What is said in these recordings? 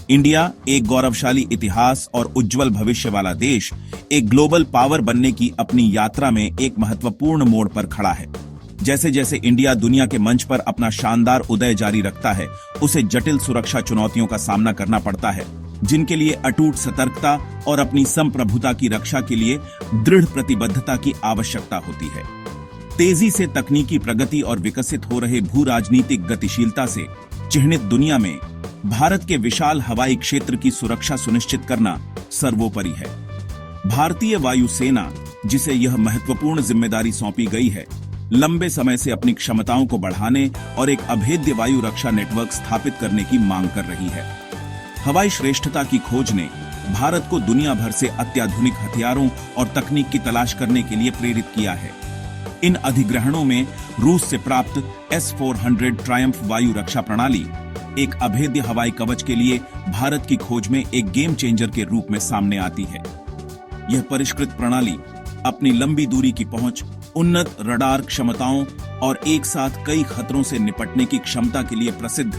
India, एक गौरवशाली इतिहास और उज्जवल भविष्य वाला देश, एक ग्लोबल पावर बनने की अपनी यात्रा में एक महत्वपूर्ण मोड़ पर खड़ा है। जैसे जैसे इंडिया दुनिया के मंच पर अपना शानदार उदय जारी रखता है, उसे जटिल सुरक्षा चुनौतियों का सामना करना पड़ता है, जिनके लिए अटूट सतर्कता और अपनी संप्रभुता की रक्षा के लिए दृढ़ प्रतिबद्धता की आवश्यकता होती है। तेजी से तकनीकी प्रगति और विकसित हो रहे भू राजनीतिक गतिशीलता से चिह्नित दुनिया में भारत के विशाल हवाई क्षेत्र की सुरक्षा सुनिश्चित करना सर्वोपरि है। भारतीय वायुसेना, जिसे यह महत्वपूर्ण जिम्मेदारी सौंपी गई है, लंबे समय से अपनी क्षमताओं को बढ़ाने और एक अभेद्य वायु रक्षा नेटवर्क स्थापित करने की मांग कर रही है। हवाई श्रेष्ठता की खोज ने भारत को दुनिया भर से अत्याधुनिक हथियारों और तकनीक की तलाश करने के लिए प्रेरित किया है। इन अधिग्रहणों में रूस से प्राप्त S-400 ट्रायम्फ वायु रक्षा प्रणाली एक अभेद्य हवाई कवच के लिए भारत की खोज में एक गेम चेंजर के रूप में सामने आती है। यह परिष्कृत प्रणाली अपनी लंबी दूरी की पहुंच, उन्नत रडार क्षमताओं और एक साथ कई खतरों से निपटने की क्षमता के लिए प्रसिद्ध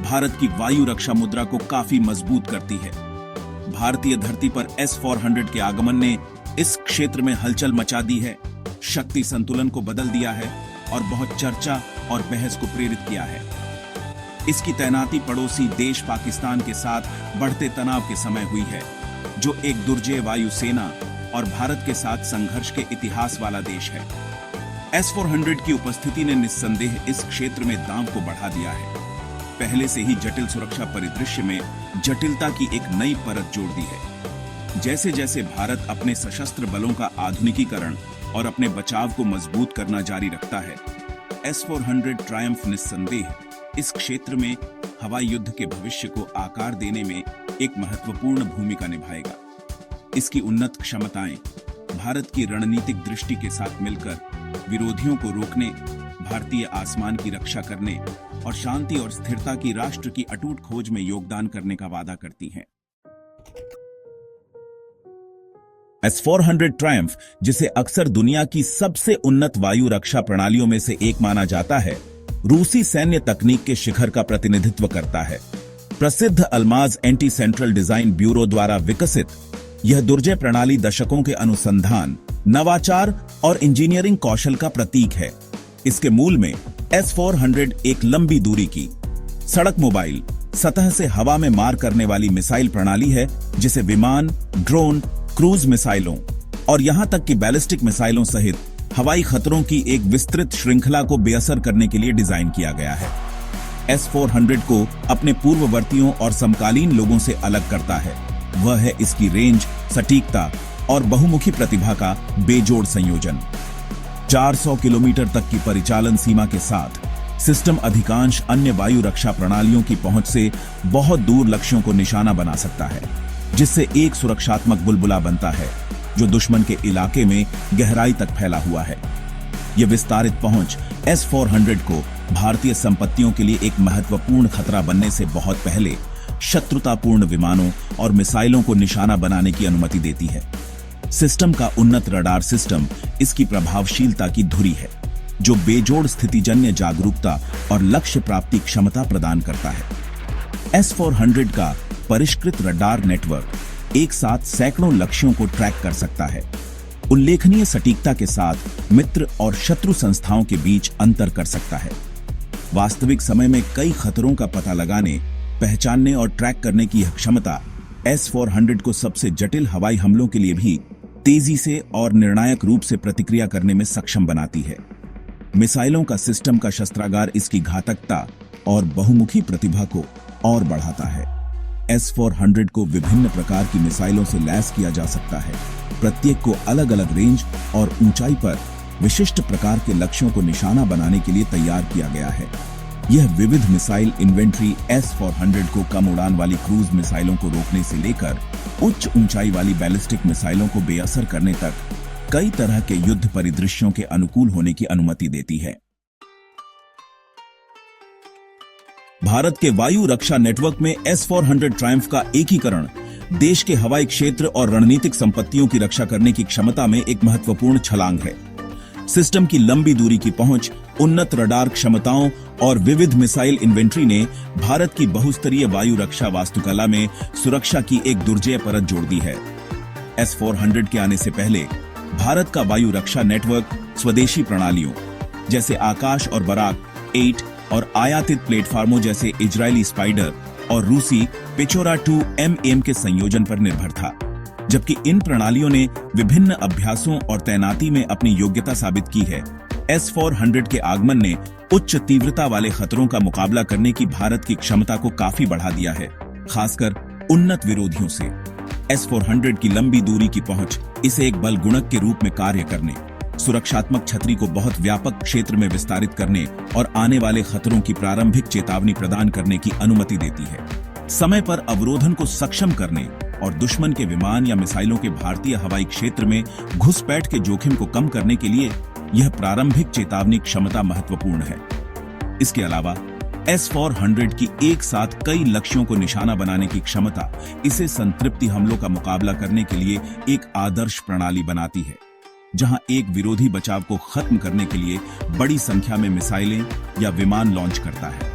भारत की वायु रक्षा मुद्रा को काफी मजबूत करती है। भारतीय धरती पर S-400 के आगमन ने इस क्षेत्र में हलचल मचा दी है, शक्ति संतुलन को बदल दिया है और बहुत चर्चा और बहस को प्रेरित किया है। इसकी तैनाती पड़ोसी देश पाकिस्तान के साथ बढ़ते तनाव के समय हुई है, जो एक दुर्जय वायुसेना और भारत के साथ संघर्ष के इतिहास वाला देश है। S-400 की उपस्थिति ने निस्संदेह इस क्षेत्र में दांव को बढ़ा दिया है। पहले से ही जटिल सुरक्षा परिदृश्य में जटिलता की एक नई परत जोड़ दी है। जैसे जैसे भारत अपने सशस्त्र बलों का आधुनिकीकरण और अपने बचाव को मजबूत करना जारी रखता है, S-400 ट्रायम्फ निस्संदेह इस क्षेत्र में हवाई युद्ध के भविष्य को आकार देने में एक महत्वपूर्ण भूमिका निभाएगा। इसकी उन्नत क्षमताएं भारत की रणनीतिक दृष्टि के साथ मिलकर विरोधियों को रोकने, भारतीय आसमान की रक्षा करने और शांति और स्थिरता की राष्ट्र की अटूट खोज में योगदान करने का वादा करती हैं। S-400 ट्रायम्फ, जिसे अक्सर दुनिया की सबसे उन्नत वायु रक्षा प्रणालियों में से एक माना जाता है, रूसी सैन्य तकनीक के शिखर का प्रतिनिधित्व करता है। प्रसिद्ध अल्माज एंटी सेंट्रल डिजाइन ब्यूरो द्वारा विकसित यह दुर्जय प्रणाली दशकों के अनुसंधान, नवाचार और इंजीनियरिंग कौशल का प्रतीक है। इसके मूल में S-400 एक लंबी दूरी की सड़क मोबाइल, सतह से हवा में मार करने वाली मिसाइल प्रणाली है, जिसे विमान, ड्रोन, क्रूज मिसाइलों और यहां तक कि बैलिस्टिक मिसाइलों सहित हवाई खतरों की एक विस्तृत श्रृंखला को बेअसर करने के लिए डिजाइन किया गया है। S-400 को अपने पूर्ववर्तियों और समकालीन लोगों से अलग करता है वह है इसकी रेंज, सटीकता और बहुमुखी प्रतिभा का बेजोड़ संयोजन। 400 किलोमीटर तक की परिचालन सीमा के साथ सिस्टम अधिकांश अन्य वायु रक्षा प्रणालियों की पहुंच से बहुत दूर लक्ष्यों को निशाना बना सकता है, जिससे एक सुरक्षात्मक बुलबुला बनता है जो दुश्मन के इलाके में गहराई तक फैला हुआ है। यह विस्तारित पहुंच S-400 को भारतीय संपत्तियों के लिए एक महत्वपूर्ण खतरा बनने से बहुत पहले शत्रुतापूर्ण विमानों और मिसाइलों को निशाना बनाने की अनुमति देती है। सिस्टम का उन्नत रडार सिस्टम इसकी प्रभावशीलता की धुरी है, जो बेजोड़ स्थितिजन्य जागरूकता और लक्ष्य प्राप्ति क्षमता प्रदान करता है। S-400 का परिष्कृत रडार नेटवर्क एक साथ सैकड़ों लक्ष्यों को ट्रैक कर सकता है, उल्लेखनीय सटीकता के साथ मित्र और शत्रु संस्थाओं के बीच अंतर कर सकता है। वास्तविक समय में कई खतरों का पता लगाने, पहचानने और ट्रैक करने की यह क्षमता S-400 को सबसे जटिल हवाई हमलों के लिए भी तेजी से और निर्णायक रूप से प्रतिक्रिया करने में सक्षम बनाती है। मिसाइलों का सिस्टम का शस्त्रागार इसकी घातकता और बहुमुखी प्रतिभा को और बढ़ाता है। S-400 को विभिन्न प्रकार की मिसाइलों से लैस किया जा सकता है, प्रत्येक को अलग अलग रेंज और ऊंचाई पर विशिष्ट प्रकार के लक्ष्यों को निशाना बनाने के लिए तैयार किया गया है। यह विविध मिसाइल इन्वेंट्री S-400 को कम उड़ान वाली क्रूज मिसाइलों को रोकने से लेकर उच्च ऊंचाई वाली बैलिस्टिक मिसाइलों को बेअसर करने तक कई तरह के युद्ध परिदृश्यों के अनुकूल होने की अनुमति देती है। भारत के वायु रक्षा नेटवर्क में S-400 ट्रायम्फ का एकीकरण देश के हवाई क्षेत्र और रणनीतिक संपत्तियों की रक्षा करने की क्षमता में एक महत्वपूर्ण छलांग है। सिस्टम की लंबी दूरी की पहुंच, उन्नत रडार क्षमताओं और विविध मिसाइल इन्वेंट्री ने भारत की बहुस्तरीय वायु रक्षा वास्तुकला में सुरक्षा की एक दुर्जेय परत जोड़ दी है। S-400 के आने से पहले भारत का वायु रक्षा नेटवर्क स्वदेशी प्रणालियों जैसे आकाश और बराक 8 और आयातित प्लेटफार्मों जैसे इजरायली स्पाइडर और रूसी पेचोरा 2MM के संयोजन पर निर्भर था, जबकि इन प्रणालियों ने विभिन्न अभ्यासों और तैनाती में अपनी योग्यता साबित की है। S-400 के आगमन ने उच्च तीव्रता वाले खतरों का मुकाबला करने की भारत की क्षमता को काफी बढ़ा दिया है, खासकर उन्नत विरोधियों से। S-400 की लंबी दूरी की पहुंच इसे एक बल गुणक के रूप में कार्य करने, सुरक्षात्मक छतरी को बहुत व्यापक क्षेत्र में विस्तारित करने और आने वाले खतरों की प्रारंभिक चेतावनी प्रदान करने की अनुमति देती है। समय पर अवरोधन को सक्षम करने और दुश्मन के विमान या मिसाइलों के भारतीय हवाई क्षेत्र में घुसपैठ के जोखिम को कम करने के लिए यह प्रारंभिक चेतावनी क्षमता महत्वपूर्ण है। इसके अलावा S-400 की एक साथ कई लक्ष्यों को निशाना बनाने की क्षमता इसे संतृप्ति हमलों का मुकाबला करने के लिए एक आदर्श प्रणाली बनाती है, जहां एक विरोधी बचाव को खत्म करने के लिए बड़ी संख्या में मिसाइलें या विमान लॉन्च करता है।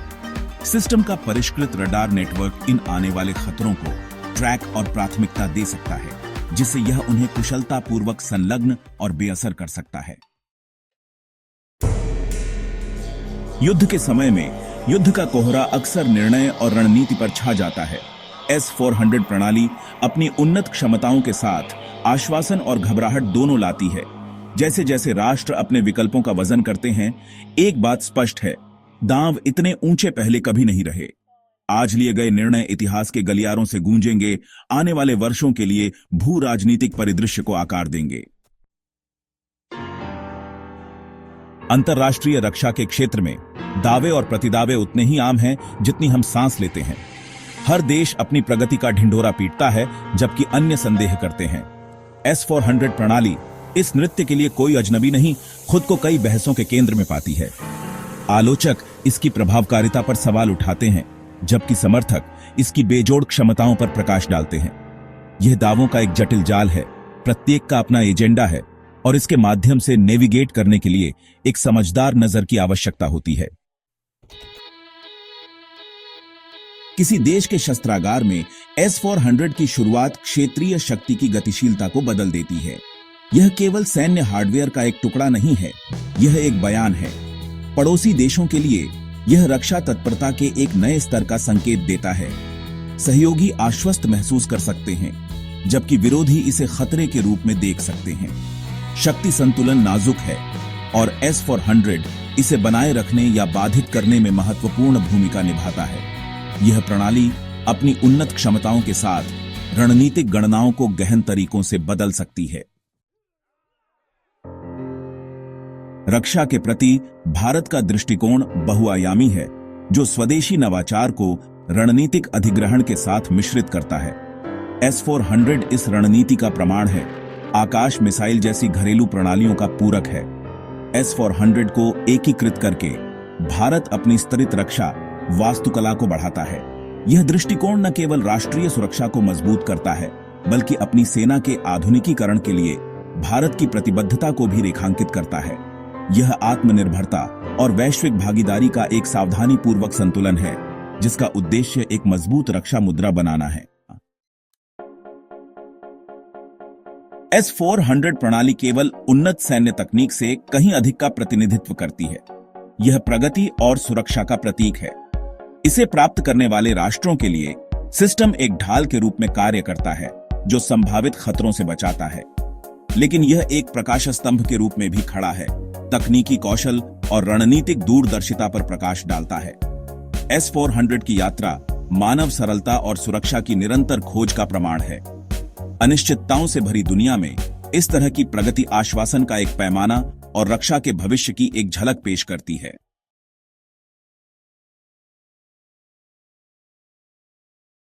सिस्टम का परिष्कृत रडार नेटवर्क इन आने वाले खतरों को ट्रैक और प्राथमिकता दे सकता है, जिससे यह उन्हें कुशलतापूर्वक संलग्न और बेअसर कर सकता है। युद्ध के समय में युद्ध का कोहरा अक्सर निर्णय और रणनीति पर छा जाता है। S-400 प्रणाली अपनी उन्नत क्षमताओं के साथ आश्वासन और घबराहट दोनों लाती है। जैसे जैसे राष्ट्र अपने विकल्पों का वजन करते हैं, एक बात स्पष्ट है, दांव इतने ऊंचे पहले कभी नहीं रहे। आज लिए गए निर्णय इतिहास के गलियारों से गूंजेंगे, आने वाले वर्षों के लिए भू राजनीतिक परिदृश्य को आकार देंगे। अंतर्राष्ट्रीय रक्षा के क्षेत्र में दावे और प्रतिदावे उतने ही आम हैं जितनी हम सांस लेते हैं। हर देश अपनी प्रगति का ढिंढोरा पीटता है, जबकि अन्य संदेह करते हैं। S-400 प्रणाली इस नृत्य के लिए कोई अजनबी नहीं, खुद को कई बहसों के केंद्र में पाती है। आलोचक इसकी प्रभावकारिता पर सवाल उठाते हैं, जबकि समर्थक इसकी बेजोड़ क्षमताओं पर प्रकाश डालते हैं। यह दावों का एक जटिल जाल है, प्रत्येक का अपना एजेंडा है और इसके माध्यम से नेविगेट करने के लिए एक समझदार नजर की आवश्यकता होती है। किसी देश के शस्त्रागार में S-400 की शुरुआत क्षेत्रीय शक्ति की गतिशीलता को बदल देती है। यह केवल सैन्य हार्डवेयर का एक टुकड़ा नहीं है, यह एक बयान है। पड़ोसी देशों के लिए यह रक्षा तत्परता के एक नए स्तर का संकेत देता है। सहयोगी आश्वस्त महसूस कर सकते हैं, जबकि विरोधी इसे खतरे के रूप में देख सकते हैं। शक्ति संतुलन नाजुक है और S-400 इसे बनाए रखने या बाधित करने में महत्वपूर्ण भूमिका निभाता है। यह प्रणाली अपनी उन्नत क्षमताओं के साथ रणनीतिक गणनाओं को गहन तरीकों से बदल सकती है। रक्षा के प्रति भारत का दृष्टिकोण बहुआयामी है, जो स्वदेशी नवाचार को रणनीतिक अधिग्रहण के साथ मिश्रित करता है। S-400 इस रणनीति का प्रमाण है। आकाश मिसाइल जैसी घरेलू प्रणालियों का पूरक है। S-400 को एकीकृत करके भारत अपनी स्तरित रक्षा वास्तुकला को बढ़ाता है। यह दृष्टिकोण न केवल राष्ट्रीय सुरक्षा को मजबूत करता है, बल्कि अपनी सेना के आधुनिकीकरण के लिए भारत की प्रतिबद्धता को भी रेखांकित करता है। यह आत्मनिर्भरता और वैश्विक भागीदारी का एक सावधानीपूर्वक संतुलन है, जिसका उद्देश्य एक मजबूत रक्षा मुद्रा बनाना है। S-400 प्रणाली केवल उन्नत सैन्य तकनीक से कहीं अधिक का प्रतिनिधित्व करती है। यह प्रगति और सुरक्षा का प्रतीक है। इसे प्राप्त करने वाले राष्ट्रों के लिए सिस्टम एक ढाल के रूप में कार्य करता है, जो संभावित खतरों से बचाता है। लेकिन यह एक प्रकाश स्तंभ के रूप में भी खड़ा है, तकनीकी कौशल और रणनीतिक दूरदर्शिता पर प्रकाश डालता है। S-400 की यात्रा मानव सरलता और सुरक्षा की निरंतर खोज का प्रमाण है। अनिश्चितताओं से भरी दुनिया में इस तरह की प्रगति आश्वासन का एक पैमाना और रक्षा के भविष्य की एक झलक पेश करती है।